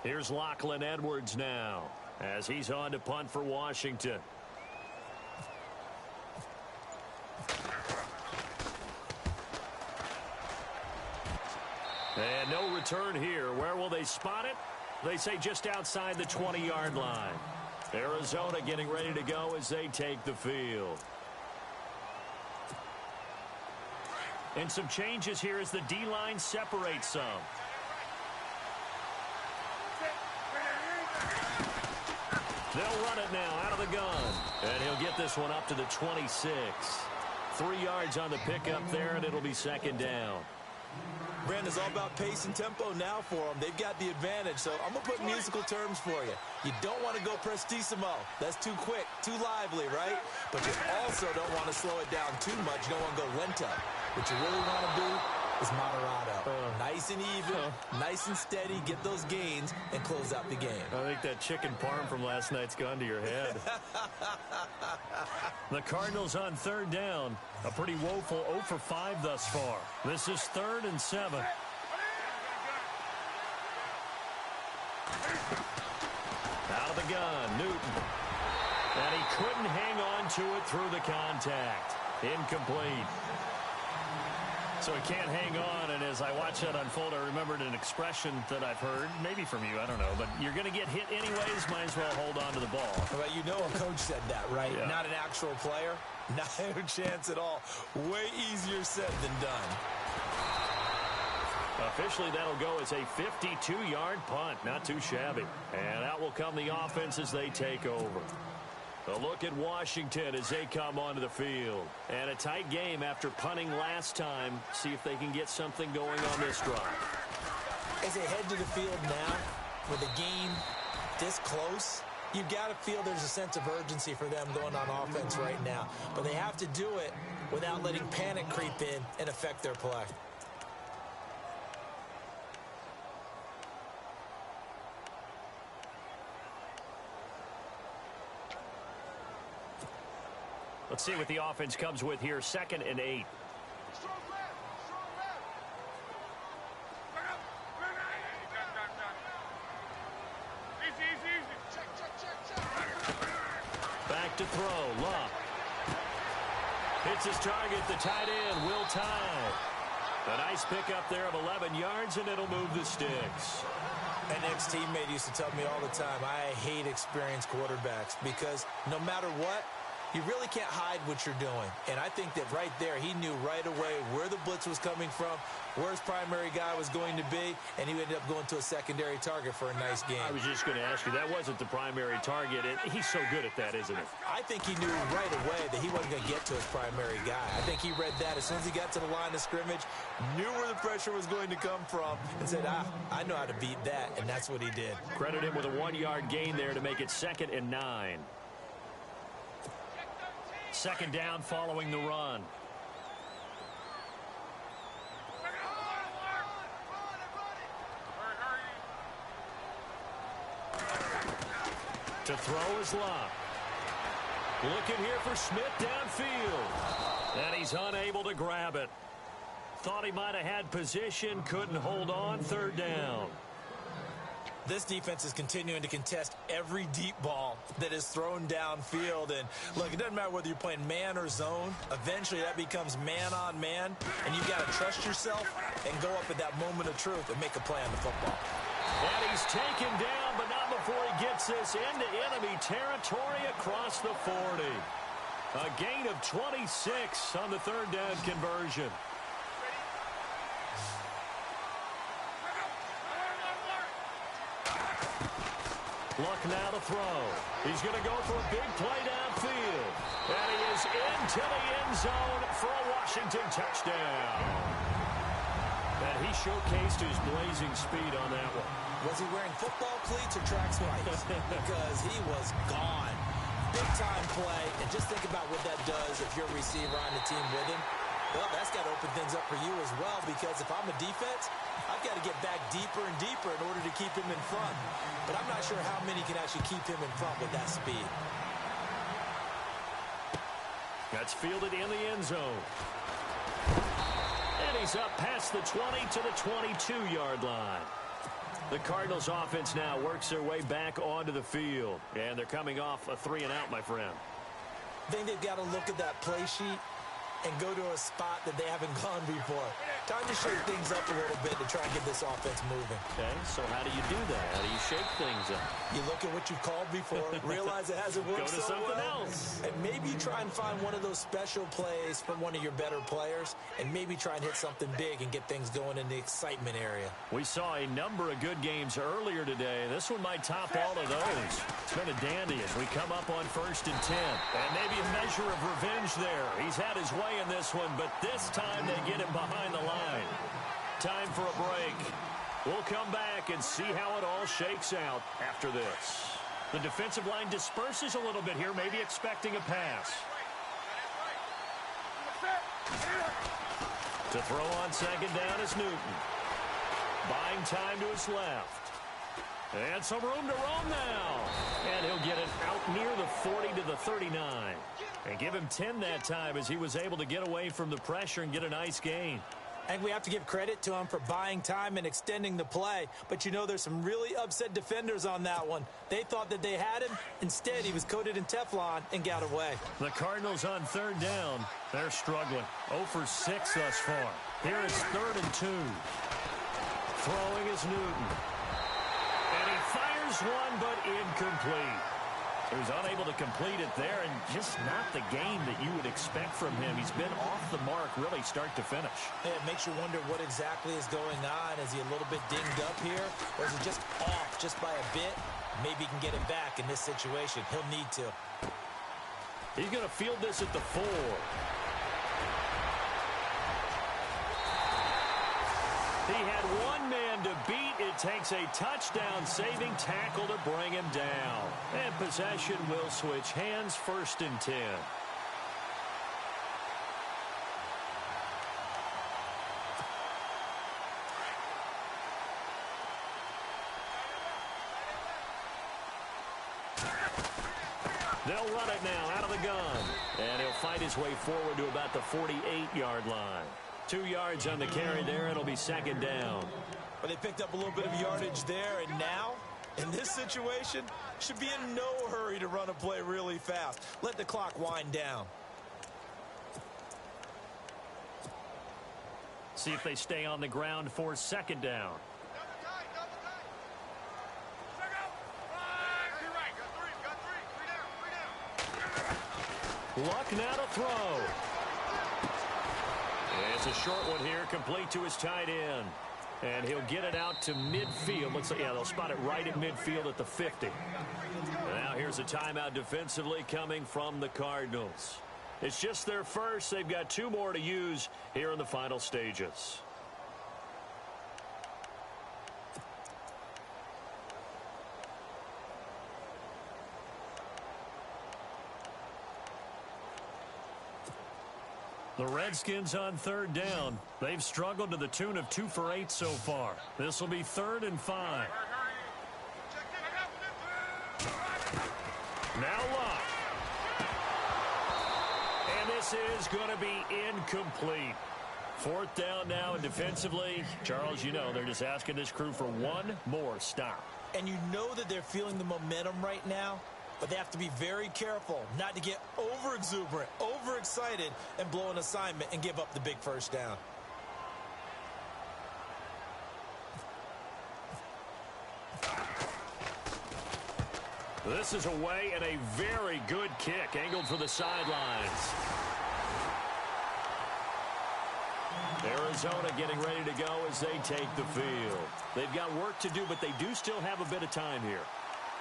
Here's Lachlan Edwards now as he's on to punt for Washington. And no return here. Where will they spot it? They say just outside the 20-yard line. Arizona getting ready to go as they take the field. And some changes here as the D-line separates some. They'll run it now out of the gun. And he'll get this one up to the 26. 3 yards on the pickup there, and it'll be second down. Brandon, it's all about pace and tempo now for them. They've got the advantage, so I'm going to put musical terms for you. You don't want to go prestissimo. That's too quick, too lively, right? But you also don't want to slow it down too much. You don't want to go lento. What you really want to do is moderato. Nice and even, nice and steady, get those gains, and close out the game. I think that chicken parm from last night's gone to your head. The Cardinals on third down. A pretty woeful 0 for 5 thus far. This is 3rd and 7. Out of the gun, Newton. And he couldn't hang on to it through the contact. Incomplete. So he can't hang on, and as I watch that unfold, I remembered an expression that I've heard, maybe from you, I don't know, but you're going to get hit anyways, might as well hold on to the ball. Well, you know a coach said that, right? Yeah. Not an actual player. Not a chance at all. Way easier said than done. Officially, that'll go as a 52-yard punt. Not too shabby. And out will come the offense as they take over. A look at Washington as they come onto the field. And a tight game after punting last time. See if they can get something going on this drive. As they head to the field now, with a game this close, you've got to feel there's a sense of urgency for them going on offense right now. But they have to do it without letting panic creep in and affect their play. Let's see what the offense comes with here. 2nd and 8. Back to throw. Luck. Hits his target. The tight end will tie. A nice pickup there of 11 yards, and it'll move the sticks. An ex-teammate used to tell me all the time, I hate experienced quarterbacks because no matter what, you really can't hide what you're doing. And I think that right there, he knew right away where the blitz was coming from, where his primary guy was going to be, and he ended up going to a secondary target for a nice game. I was just going to ask you, that wasn't the primary target. He's so good at that, isn't it? I think he knew right away that he wasn't going to get to his primary guy. I think he read that as soon as he got to the line of scrimmage, knew where the pressure was going to come from, and said, I know how to beat that, and that's what he did. Credit him with a 1-yard gain there to make it 2nd and 9. 2nd down following the run. To throw is Locke. Looking here for Smith downfield. And he's unable to grab it. Thought he might have had position, couldn't hold on. 3rd down. This defense is continuing to contest every deep ball that is thrown downfield. And look, it doesn't matter whether you're playing man or zone. Eventually, that becomes man on man. And you've got to trust yourself and go up at that moment of truth and make a play on the football. And he's taken down, but not before he gets this into enemy territory across the 40. A gain of 26 on the 3rd down conversion. Luck now to throw. He's going to go for a big play downfield. And he is into the end zone for a Washington touchdown. And he showcased his blazing speed on that one. Was he wearing football cleats or track spikes? Because he was gone. Big-time play. And just think about what that does if you're a receiver on the team with him. Well, that's got to open things up for you as well, because if I'm a defense, I've got to get back deeper and deeper in order to keep him in front. But I'm not sure how many can actually keep him in front with that speed. That's fielded in the end zone. And he's up past the 20 to the 22-yard line. The Cardinals offense now works their way back onto the field. And they're coming off a 3-and-out, my friend. I think they've got to look at that play sheet and go to a spot that they haven't gone before. Time to shake things up a little bit to try and get this offense moving. Okay, so how do you do that? How do you shake things up? You look at what you've called before, realize it hasn't worked Go to so something well, else. and maybe try and find one of those special plays from one of your better players, and maybe try and hit something big and get things going in the excitement area. We saw a number of good games earlier today. This one might top all of those. It's been a dandy as we come up on 1st and 10. And maybe a measure of revenge there. He's had his way in this one, but this time they get him behind the line. Time for a break. We'll come back and see how it all shakes out after this. The defensive line disperses a little bit here, maybe expecting a pass. To throw on 2nd down is Newton. Buying time to his left. And some room to roam now. And he'll get it out near the 40 to the 39. And give him 10 that time as he was able to get away from the pressure and get a nice gain. I think we have to give credit to him for buying time and extending the play. But, you know, there's some really upset defenders on that one. They thought that they had him. Instead, he was coated in Teflon and got away. The Cardinals on 3rd down. They're struggling. 0 for 6 thus far. Here it's 3rd and 2. Throwing is Newton. And he fires one, but incomplete. He was unable to complete it there, and just not the game that you would expect from him. He's been off the mark really start to finish. It makes you wonder what exactly is going on. Is he a little bit dinged up here, or is he just off just by a bit? Maybe he can get it back in this situation. He'll need to. He's going to field this at the 4. He had one man to beat. It takes a touchdown-saving tackle to bring him down. And possession will switch hands. 1st and 10. They'll run it now out of the gun. And he'll fight his way forward to about the 48-yard line. 2 yards on the carry there. It'll be 2nd down. But they picked up a little bit of yardage there, and now, in this situation, should be in no hurry to run a play really fast. Let the clock wind down. See if they stay on the ground for second down. Luck now to throw. It's a short one here, complete to his tight end. And he'll get it out to midfield. Looks like, yeah, they'll spot it right at midfield at the 50. Now here's a timeout defensively coming from the Cardinals. It's just their first. They've got 2 more to use here in the final stages. The Redskins on third down. They've struggled to the tune of 2 for 8 so far. This will be 3rd and 5. Now Luck. And this is going to be incomplete. 4th down now, and defensively, Charles, you know, they're just asking this crew for one more stop. And you know that they're feeling the momentum right now, but they have to be very careful not to get over-exuberant, overexcited, and blow an assignment and give up the big first down. This is away and a very good kick, angled for the sidelines. Arizona getting ready to go as they take the field. They've got work to do, but they do still have a bit of time here.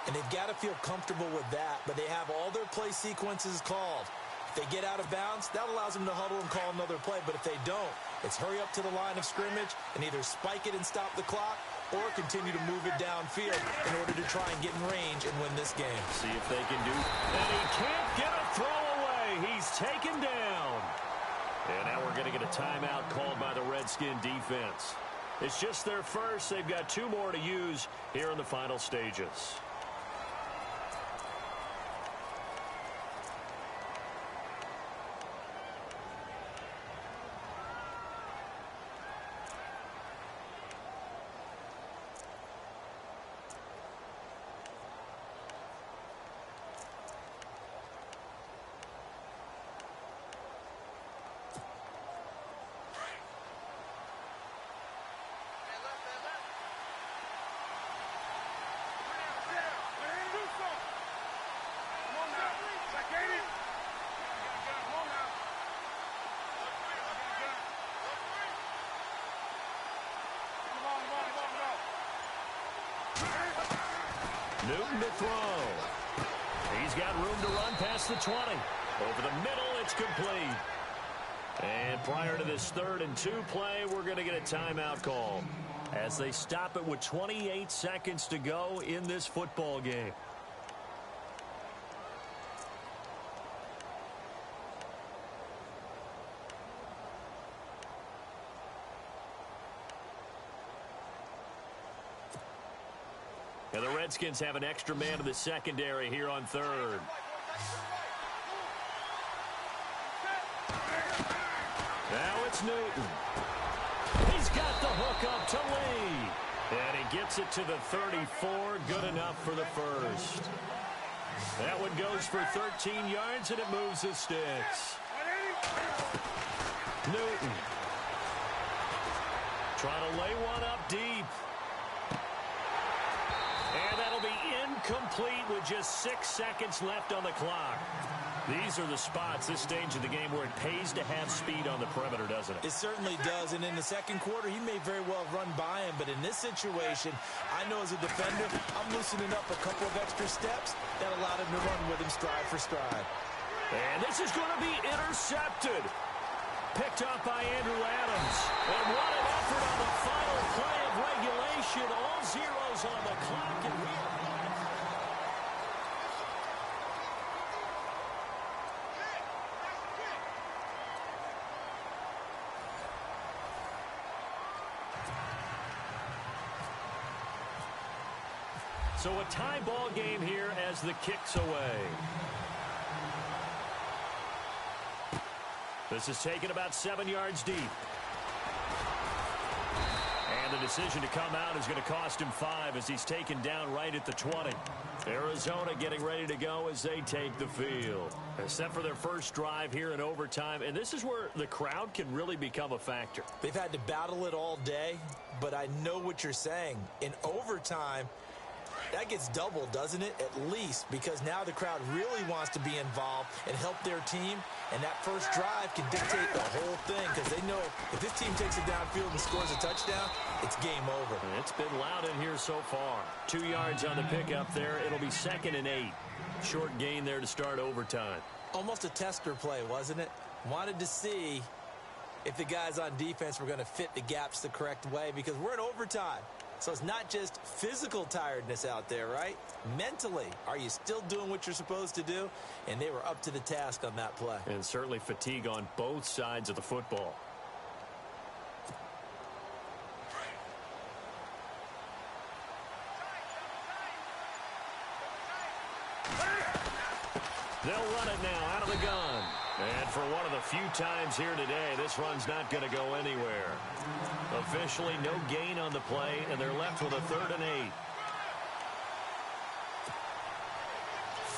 And they've got to feel comfortable with that, but they have all their play sequences called. If they get out of bounds, that allows them to huddle and call another play. But if they don't, it's hurry up to the line of scrimmage and either spike it and stop the clock or continue to move it downfield in order to try and get in range and win this game. See if they can do. And he can't get a throw away. He's taken down. And now we're going to get a timeout called by the Redskin defense. It's just their first. They've got 2 more to use here in the final stages. Newton to throw. He's got room to run past the 20. Over the middle, it's complete. And prior to this 3rd and 2 play, we're going to get a timeout call as they stop it with 28 seconds to go in this football game. And the Redskins have an extra man in the secondary here on 3rd. Now it's Newton. He's got the hook up to Lee. And he gets it to the 34. Good enough for the first. That one goes for 13 yards, and it moves the sticks. Newton. Trying to lay one up deep. And that'll be incomplete with just 6 seconds left on the clock. These are the spots, this stage of the game, where it pays to have speed on the perimeter, doesn't it? It certainly does, and in the second quarter, he may very well run by him, but in this situation, I know as a defender, I'm loosening up a couple of extra steps that allowed him to run with him stride for stride. And this is going to be intercepted. Picked up by Andrew Adams. And what an effort on the final play of regulation. All zeros on the clock. And so a tie ball game here as the kick's away. This is taken about 7 yards deep. And And the decision to come out is going to cost him 5 as he's taken down right at the 20. Arizona getting ready to go as they take the field. Set for their first drive here in overtime. And this is where the crowd can really become a factor. They've had to battle it all day, but I know what you're saying. In overtime, that gets doubled, doesn't it? At least, because now the crowd really wants to be involved and help their team. And that first drive can dictate the whole thing because they know if this team takes it downfield and scores a touchdown, it's game over. It's been loud in here so far. 2 yards on the pickup there. It'll be 2nd and 8. Short gain there to start overtime. Almost a tester play, wasn't it? Wanted to see if the guys on defense were going to fit the gaps the correct way because we're in overtime. So it's not just physical tiredness out there, right? Mentally, are you still doing what you're supposed to do? And they were up to the task on that play. And certainly fatigue on both sides of the football. They'll run it now out of the gun. And for one of the few times here today, this run's not going to go anywhere. Officially, no gain on the play, and they're left with a 3rd and 8.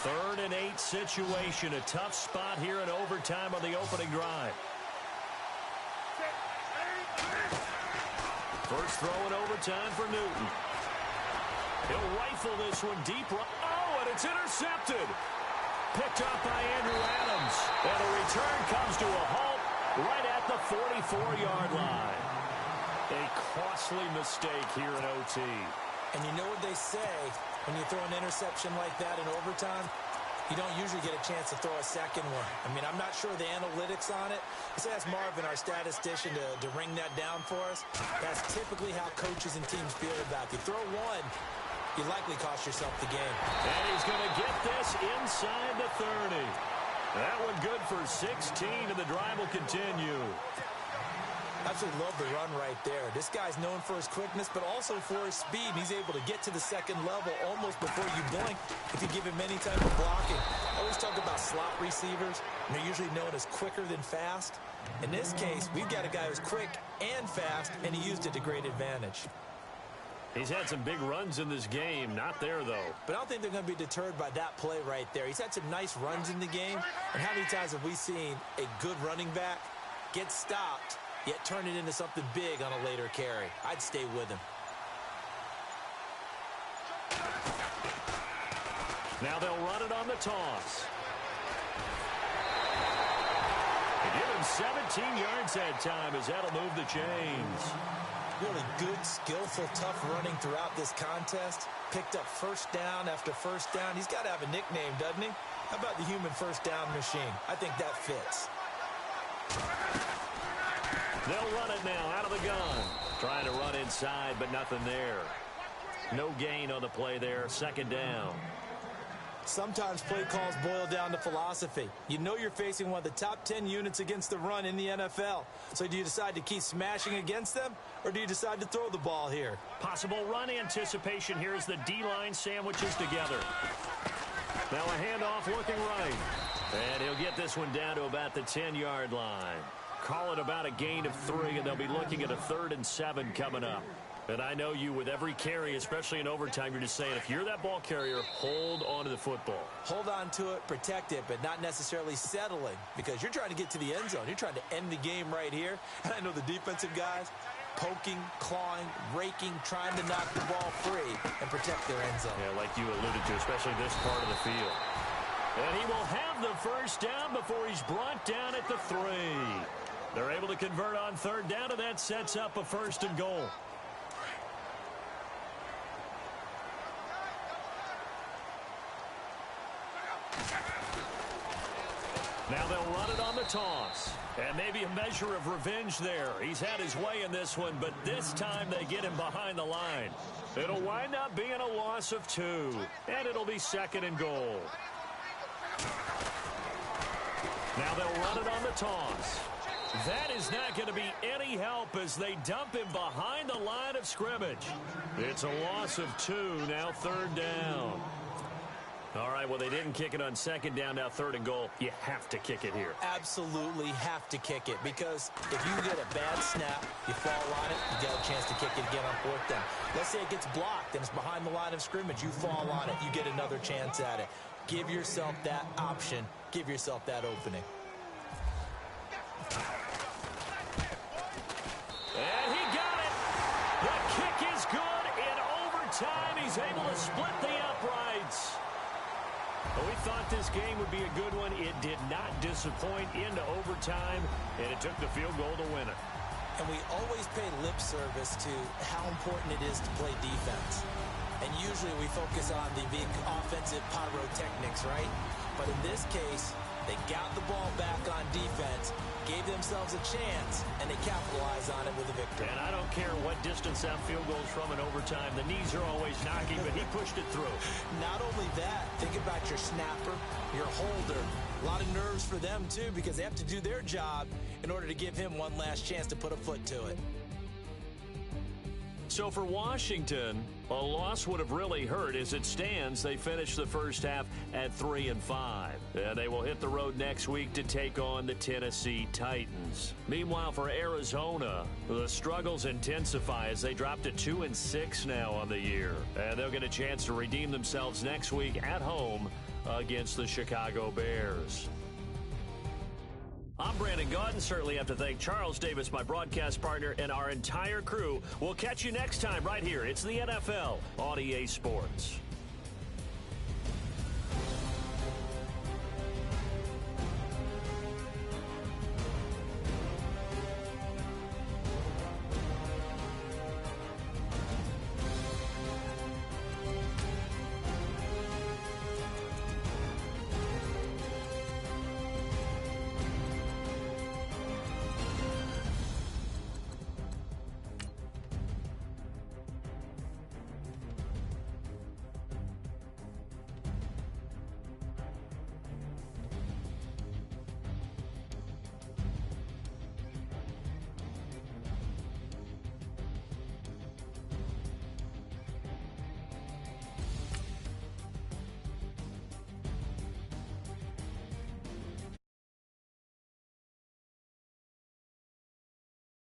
3rd and 8 situation. A tough spot here in overtime on the opening drive. First throw in overtime for Newton. He'll rifle this one deep. Oh, and it's intercepted. Picked up by Andrew Adams. And the return comes to a halt right at the 44-yard line. A costly mistake here in OT. And you know what they say, when you throw an interception like that in overtime, you don't usually get a chance to throw a second one. I mean, I'm not sure the analytics on it. Let's ask Marvin, our statistician, to ring that down for us. That's typically how coaches and teams feel about it. You throw one, you likely cost yourself the game. And he's going to get this inside the 30. That one good for 16, and the drive will continue. Absolutely love the run right there. This guy's known for his quickness, but also for his speed. And he's able to get to the second level almost before you blink if you give him any type of blocking. I always talk about slot receivers, and they're usually known as quicker than fast. In this case, we've got a guy who's quick and fast, and he used it to great advantage. He's had some big runs in this game. Not there, though. But I don't think they're going to be deterred by that play right there. He's had some nice runs in the game. And how many times have we seen a good running back get stopped, yet turn it into something big on a later carry? I'd stay with him. Now they'll run it on the toss. They give him 17 yards that time as that'll move the chains. Really good, skillful, tough running throughout this contest. Picked up first down after first down. He's got to have a nickname, doesn't he? How about the human first down machine? I think that fits. They'll run it now out of the gun. Trying to run inside, but nothing there. No gain on the play there. 2nd down. Sometimes play calls boil down to philosophy. You know you're facing one of the top 10 units against the run in the NFL. So do you decide to keep smashing against them, or do you decide to throw the ball here? Possible run anticipation here as the D-line sandwiches together. Now a handoff looking right. And he'll get this one down to about the 10-yard line. Call it about a gain of 3, and they'll be looking at a 3rd and 7 coming up. And I know you, with every carry, especially in overtime, you're just saying, if you're that ball carrier, hold on to the football. Hold on to it, protect it, but not necessarily settling, because you're trying to get to the end zone. You're trying to end the game right here. And I know the defensive guys poking, clawing, raking, trying to knock the ball free and protect their end zone. Yeah, like you alluded to, especially this part of the field. And he will have the first down before he's brought down at the 3. They're able to convert on 3rd down, and that sets up a 1st and goal. Now they'll run it on the toss. And maybe a measure of revenge there. He's had his way in this one, but this time they get him behind the line. It'll wind up being a loss of 2. And it'll be 2nd and goal. Now they'll run it on the toss. That is not going to be any help as they dump him behind the line of scrimmage. It's a loss of 2, now 3rd down. All right, well, they didn't kick it on second down, now third and goal. You have to kick it here. Absolutely have to kick it, because if you get a bad snap, you fall on it, you got a chance to kick it again on fourth down. Let's say it gets blocked and it's behind the line of scrimmage. You fall on it, you get another chance at it. Give yourself that option. Give yourself that opening. And he got it. The kick is good. In overtime, he's able to split the uprights. Well, we thought this game would be a good one. It did not disappoint into overtime, and it took the field goal to win it. And we always pay lip service to how important it is to play defense. And usually we focus on the big offensive pyrotechnics, right? But in this case, they got the ball back on defense, gave themselves a chance, and they capitalized on it with a victory. And I don't care what distance that field goes from in overtime. The knees are always knocking, but he pushed it through. Not only that, think about your snapper, your holder. A lot of nerves for them, too, because they have to do their job in order to give him one last chance to put a foot to it. So for Washington, a loss would have really hurt. As it stands, they finished the first half at 3-5. And they will hit the road next week to take on the Tennessee Titans. Meanwhile, for Arizona, the struggles intensify as they drop to 2-6 now on the year. And they'll get a chance to redeem themselves next week at home against the Chicago Bears. I'm Brandon Gaudin. Certainly have to thank Charles Davis, my broadcast partner, and our entire crew. We'll catch you next time right here. It's the NFL on EA Sports.